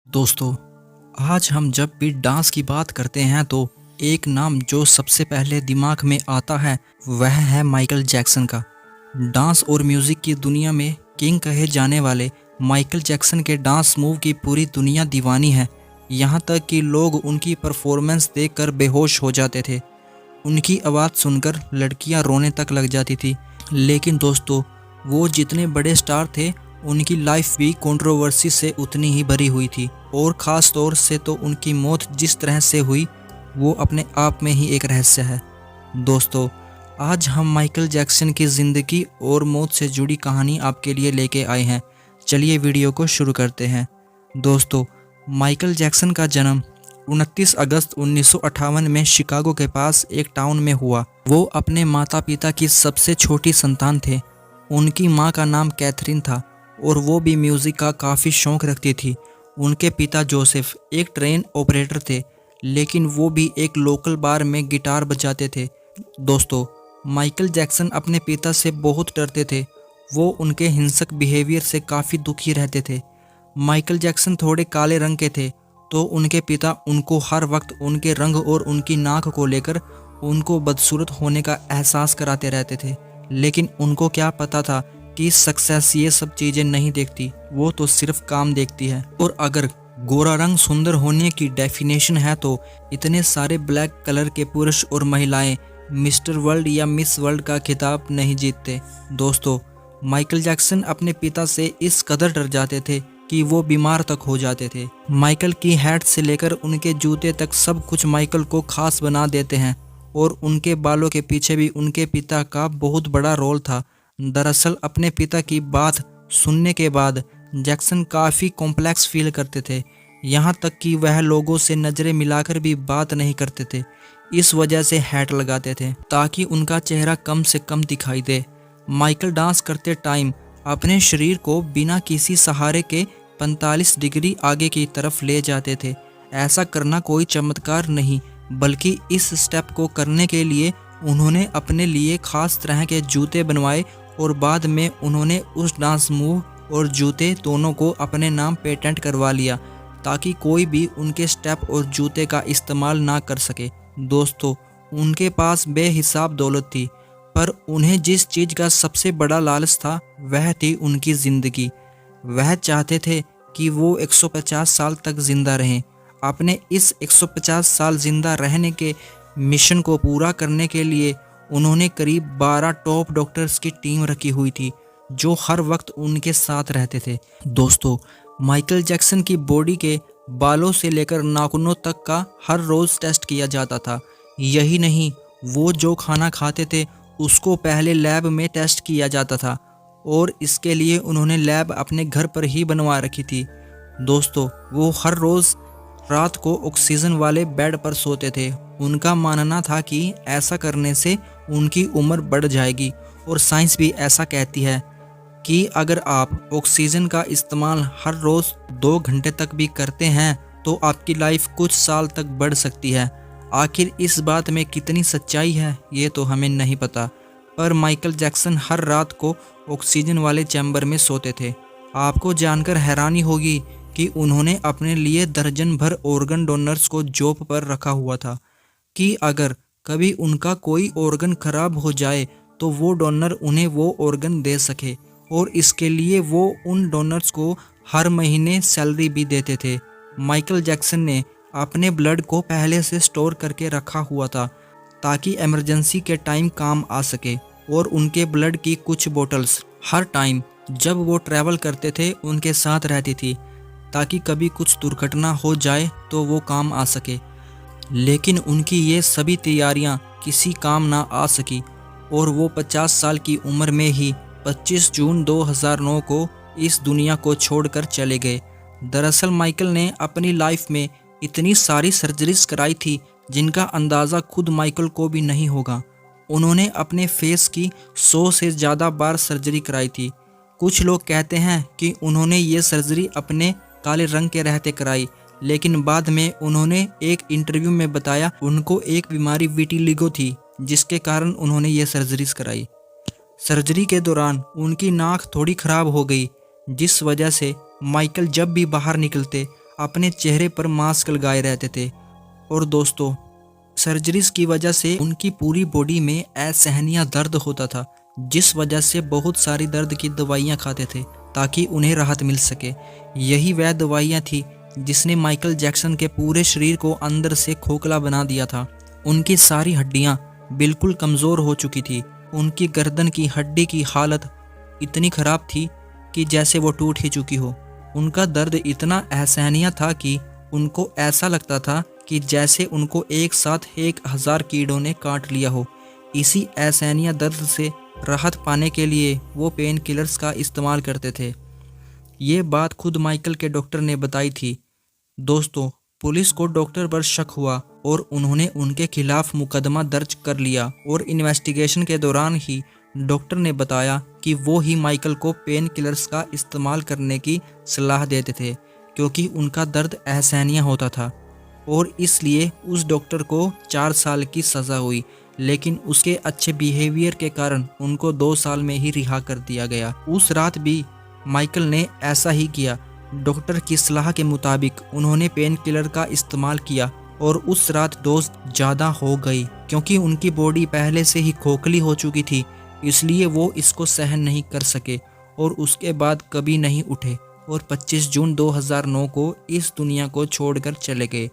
दोस्तों, आज हम जब भी डांस की बात करते हैं तो एक नाम जो सबसे पहले दिमाग में आता है वह है माइकल जैक्सन का। डांस और म्यूज़िक की दुनिया में किंग कहे जाने वाले माइकल जैक्सन के डांस मूव की पूरी दुनिया दीवानी है। यहाँ तक कि लोग उनकी परफॉर्मेंस देखकर बेहोश हो जाते थे। उनकी आवाज़ सुनकर लड़कियाँ रोने तक लग जाती थी। लेकिन दोस्तों, वो जितने बड़े स्टार थे उनकी लाइफ भी कंट्रोवर्सी से उतनी ही भरी हुई थी, और ख़ास तौर से तो उनकी मौत जिस तरह से हुई वो अपने आप में ही एक रहस्य है। दोस्तों, आज हम माइकल जैक्सन की ज़िंदगी और मौत से जुड़ी कहानी आपके लिए लेके आए हैं। चलिए वीडियो को शुरू करते हैं। दोस्तों, माइकल जैक्सन का जन्म 29 अगस्त 1958 में शिकागो के पास एक टाउन में हुआ। वो अपने माता पिता की सबसे छोटी संतान थे। उनकी माँ का नाम कैथरीन था और वो भी म्यूज़िक का काफ़ी शौक़ रखती थी। उनके पिता जोसेफ एक ट्रेन ऑपरेटर थे, लेकिन वो भी एक लोकल बार में गिटार बजाते थे। दोस्तों, माइकल जैक्सन अपने पिता से बहुत डरते थे। वो उनके हिंसक बिहेवियर से काफ़ी दुखी रहते थे। माइकल जैक्सन थोड़े काले रंग के थे, तो उनके पिता उनको हर वक्त उनके रंग और उनकी नाक को लेकर उनको बदसूरत होने का एहसास कराते रहते थे। लेकिन उनको क्या पता था कि सक्सेस ये सब चीज़ें नहीं देखती, वो तो सिर्फ काम देखती है। और अगर गोरा रंग सुंदर होने की डेफिनेशन है तो इतने सारे ब्लैक कलर के पुरुष और महिलाएं मिस्टर वर्ल्ड या मिस वर्ल्ड का खिताब नहीं जीतते। दोस्तों, माइकल जैक्सन अपने पिता से इस कदर डर जाते थे कि वो बीमार तक हो जाते थे। माइकल की हैट से लेकर उनके जूते तक सब कुछ माइकल को खास बना देते हैं, और उनके बालों के पीछे भी उनके पिता का बहुत बड़ा रोल था। दरअसल अपने पिता की बात सुनने के बाद जैक्सन काफ़ी कॉम्प्लेक्स फील करते थे। यहाँ तक कि वह लोगों से नज़रें मिलाकर भी बात नहीं करते थे। इस वजह से हैट लगाते थे ताकि उनका चेहरा कम से कम दिखाई दे। माइकल डांस करते टाइम अपने शरीर को बिना किसी सहारे के 45 डिग्री आगे की तरफ ले जाते थे। ऐसा करना कोई चमत्कार नहीं, बल्कि इस स्टेप को करने के लिए उन्होंने अपने लिए खास तरह के जूते बनवाए, और बाद में उन्होंने उस डांस मूव और जूते दोनों को अपने नाम पेटेंट करवा लिया ताकि कोई भी उनके स्टेप और जूते का इस्तेमाल ना कर सके। दोस्तों, उनके पास बेहिसाब दौलत थी, पर उन्हें जिस चीज़ का सबसे बड़ा लालच था वह थी उनकी ज़िंदगी। वह चाहते थे कि वो 150 साल तक ज़िंदा रहें। अपने इस 150 साल ज़िंदा रहने के मिशन को पूरा करने के लिए उन्होंने करीब 12 टॉप डॉक्टर्स की टीम रखी हुई थी जो हर वक्त उनके साथ रहते थे। दोस्तों, माइकल जैक्सन की बॉडी के बालों से लेकर नाखूनों तक का हर रोज़ टेस्ट किया जाता था। यही नहीं, वो जो खाना खाते थे उसको पहले लैब में टेस्ट किया जाता था, और इसके लिए उन्होंने लैब अपने घर पर ही बनवा रखी थी। दोस्तों, वो हर रोज़ रात को ऑक्सीजन वाले बेड पर सोते थे। उनका मानना था कि ऐसा करने से उनकी उम्र बढ़ जाएगी, और साइंस भी ऐसा कहती है कि अगर आप ऑक्सीजन का इस्तेमाल हर रोज़ 2 घंटे तक भी करते हैं तो आपकी लाइफ कुछ साल तक बढ़ सकती है। आखिर इस बात में कितनी सच्चाई है ये तो हमें नहीं पता, पर माइकल जैक्सन हर रात को ऑक्सीजन वाले चैम्बर में सोते थे। आपको जानकर हैरानी होगी कि उन्होंने अपने लिए दर्जन भर ऑर्गन डोनर्स को जॉब पर रखा हुआ था कि अगर कभी उनका कोई ऑर्गन खराब हो जाए तो वो डोनर उन्हें वो ऑर्गन दे सके, और इसके लिए वो उन डोनर्स को हर महीने सैलरी भी देते थे। माइकल जैक्सन ने अपने ब्लड को पहले से स्टोर करके रखा हुआ था ताकि इमरजेंसी के टाइम काम आ सके, और उनके ब्लड की कुछ बोतल्स हर टाइम जब वो ट्रैवल करते थे उनके साथ रहती थी ताकि कभी कुछ दुर्घटना हो जाए तो वो काम आ सके। लेकिन उनकी ये सभी तैयारियां किसी काम ना आ सकी, और वो 50 साल की उम्र में ही 25 जून 2009 को इस दुनिया को छोड़कर चले गए। दरअसल माइकल ने अपनी लाइफ में इतनी सारी सर्जरीज कराई थी जिनका अंदाज़ा खुद माइकल को भी नहीं होगा। उन्होंने अपने फेस की 100 से ज़्यादा बार सर्जरी कराई थी। कुछ लोग कहते हैं कि उन्होंने ये सर्जरी अपने काले रंग के रहते कराई, लेकिन बाद में उन्होंने एक इंटरव्यू में बताया उनको एक बीमारी विटिलिगो थी जिसके कारण उन्होंने ये सर्जरीज कराई। सर्जरी के दौरान उनकी नाक थोड़ी ख़राब हो गई, जिस वजह से माइकल जब भी बाहर निकलते अपने चेहरे पर मास्क लगाए रहते थे। और दोस्तों, सर्जरीज की वजह से उनकी पूरी बॉडी में असहनीय दर्द होता था, जिस वजह से बहुत सारी दर्द की दवाइयाँ खाते थे ताकि उन्हें राहत मिल सके। यही वह दवाइयाँ थी जिसने माइकल जैक्सन के पूरे शरीर को अंदर से खोखला बना दिया था। उनकी सारी हड्डियाँ बिल्कुल कमज़ोर हो चुकी थी। उनकी गर्दन की हड्डी की हालत इतनी ख़राब थी कि जैसे वो टूट ही चुकी हो। उनका दर्द इतना असहनीय था कि उनको ऐसा लगता था कि जैसे उनको एक साथ 1000 कीड़ों ने काट लिया हो। इसी असहनीय दर्द से राहत पाने के लिए वो पेन किलर्स का इस्तेमाल करते थे। ये बात खुद माइकल के डॉक्टर ने बताई थी। दोस्तों, पुलिस को डॉक्टर पर शक हुआ और उन्होंने उनके खिलाफ मुकदमा दर्ज कर लिया। और इन्वेस्टिगेशन के दौरान ही डॉक्टर ने बताया कि वो ही माइकल को पेन किलर्स का इस्तेमाल करने की सलाह देते थे, क्योंकि उनका दर्द असहनीय होता था। और इसलिए उस डॉक्टर को 4 साल की सज़ा हुई, लेकिन उसके अच्छे बिहेवियर के कारण उनको 2 साल में ही रिहा कर दिया गया। उस रात भी माइकल ने ऐसा ही किया। डॉक्टर की सलाह के मुताबिक उन्होंने पेन किलर का इस्तेमाल किया और उस रात डोज ज़्यादा हो गई, क्योंकि उनकी बॉडी पहले से ही खोखली हो चुकी थी, इसलिए वो इसको सहन नहीं कर सके और उसके बाद कभी नहीं उठे और 25 जून 2009 को इस दुनिया को छोड़कर चले गए।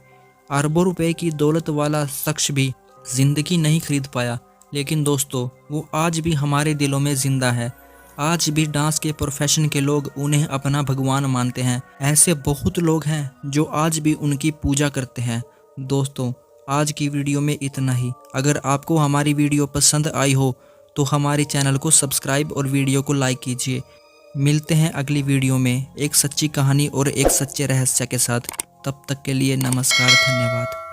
अरबों रुपए की दौलत वाला शख्स भी ज़िंदगी नहीं खरीद पाया, लेकिन दोस्तों, वो आज भी हमारे दिलों में ज़िंदा है। आज भी डांस के प्रोफेशन के लोग उन्हें अपना भगवान मानते हैं। ऐसे बहुत लोग हैं जो आज भी उनकी पूजा करते हैं। दोस्तों, आज की वीडियो में इतना ही। अगर आपको हमारी वीडियो पसंद आई हो तो हमारे चैनल को सब्सक्राइब और वीडियो को लाइक कीजिए। मिलते हैं अगली वीडियो में एक सच्ची कहानी और एक सच्चे रहस्य के साथ। तब तक के लिए नमस्कार, धन्यवाद।